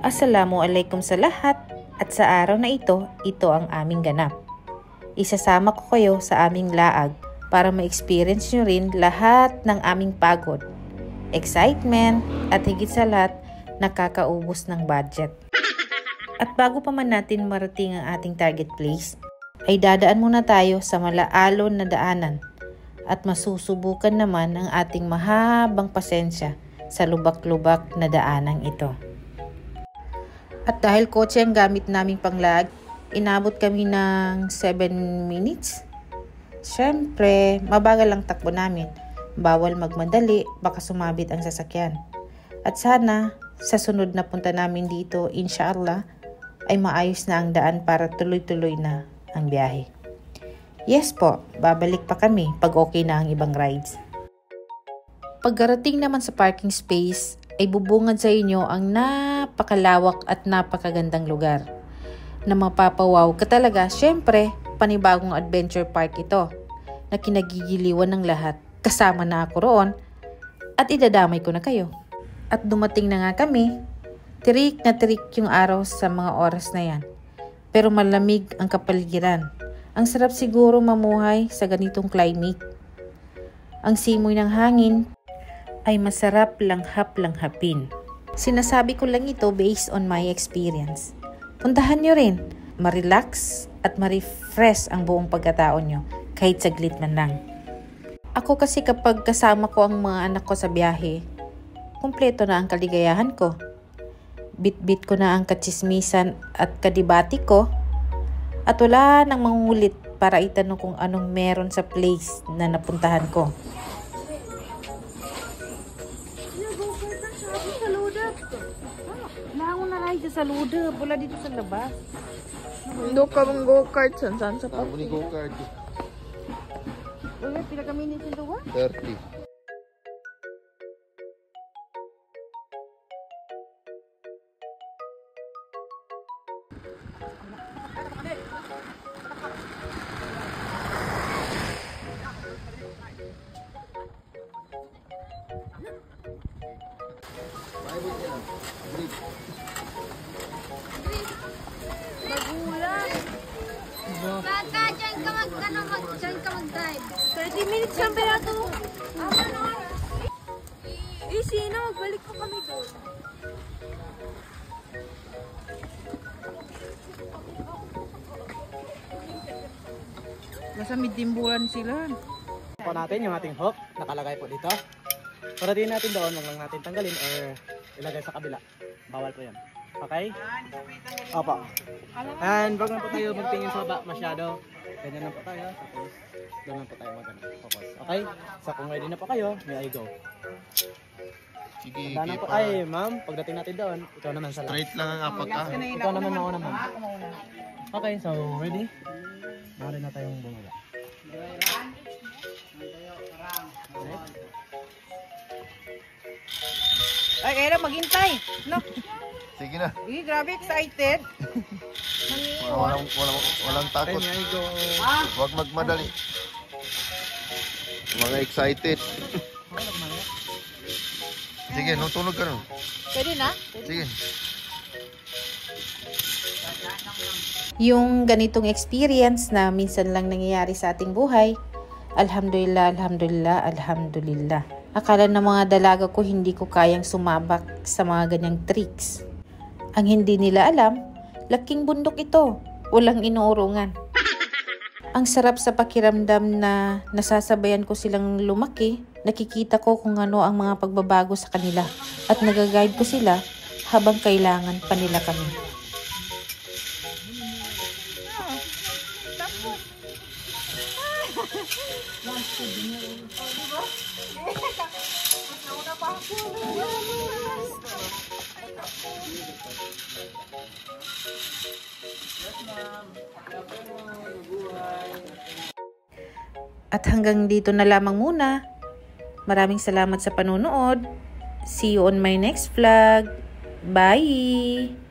Assalamualaikum sa lahat at sa araw na ito ang aming ganap. Isasama ko kayo sa aming laag para ma-experience nyo rin lahat ng aming pagod, excitement at higit sa lahat nakakaubos ng budget. At bago pa man natin marating ang ating target place, ay dadaan muna tayo sa malaalon na daanan at masusubukan naman ang ating mahabang pasensya sa lubak-lubak na daanang ito. At dahil kotse ang gamit naming panglag, inabot kami ng 7 minutes. Siyempre, mabagal ang takbo namin. Bawal magmadali, baka sumabit ang sasakyan. At sana, sa sunod na punta namin dito, inshallah, ay maayos na ang daan para tuloy-tuloy na ang biyahe. Yes po, babalik pa kami pag okay na ang ibang rides. Pagkarating naman sa parking space, ay bubungad sa inyo ang napakalawak at napakagandang lugar na mapapawaw ka talaga. Syempre, panibagong adventure park ito na kinagigiliwan ng lahat. Kasama na ako roon at idadamay ko na kayo. At dumating na nga kami. Tirik na tirik yung araw sa mga oras na yan. Pero malamig ang kapaligiran. Ang sarap siguro mamuhay sa ganitong climate. Ang simoy ng hangin ay masarap langhap-langhapin. Sinasabi ko lang ito based on my experience. Puntahan nyo rin. Ma-relax at ma-refresh ang buong pagkatao nyo kahit saglit man lang. Ako kasi kapag kasama ko ang mga anak ko sa biyahe, kumpleto na ang kaligayahan ko. Bit-bit ko na ang katsismisan at kadibati ko at wala nang mangungulit para itanong kung anong meron sa place na napuntahan ko. Langon na rin sa luda. Wala dito sa labas. Doon ka mong go-kart. Saan sa Ako ni go-kart. Uy, pila kami nito doon? 30. Magulang. Baka dyan ka mag-drive. 30 minutes lang pala ito. Sino? Magbalik pa kami doon. Nasa midimbulan sila. Po natin yung ating hook, nakalagay po dito. Para din natin doon, wag lang natin tanggalin or ilagay sa kabila. Bawal po yan. Okay? Opo. And wag lang po tayo magtingin sa baba masyado. Ganyan lang po tayo. Tapos doon lang po tayo focus. Okay? So kung ready na po kayo, may I go. Sige, Tandaan po, ay ma'am, pagdating natin doon, ikaw naman sa straight lang ang apak ka. Ikaw naman mauna ma'am. Okay, so ready? Mari na tayong bumaba. Ay, kaya lang maghintay. No? Sige na. Grabe excited. Walang takot. May I go. Huwag magmadali. Mga excited. Sige, tunog ka nun. Pwede na? Sige. Yung ganitong experience na minsan lang nangyayari sa ating buhay, alhamdulillah, alhamdulillah, alhamdulillah. Akala ng mga dalaga ko hindi ko kayang sumabak sa mga ganyang tricks. Ang hindi nila alam, laking bundok ito, walang inuurungan. Ang sarap sa pakiramdam na nasasabayan ko silang lumaki, nakikita ko kung ano ang mga pagbabago sa kanila at nagaguide ko sila habang kailangan pa nila kami. At hanggang dito na lamang muna. Maraming salamat sa panonood. See you on my next vlog. Bye!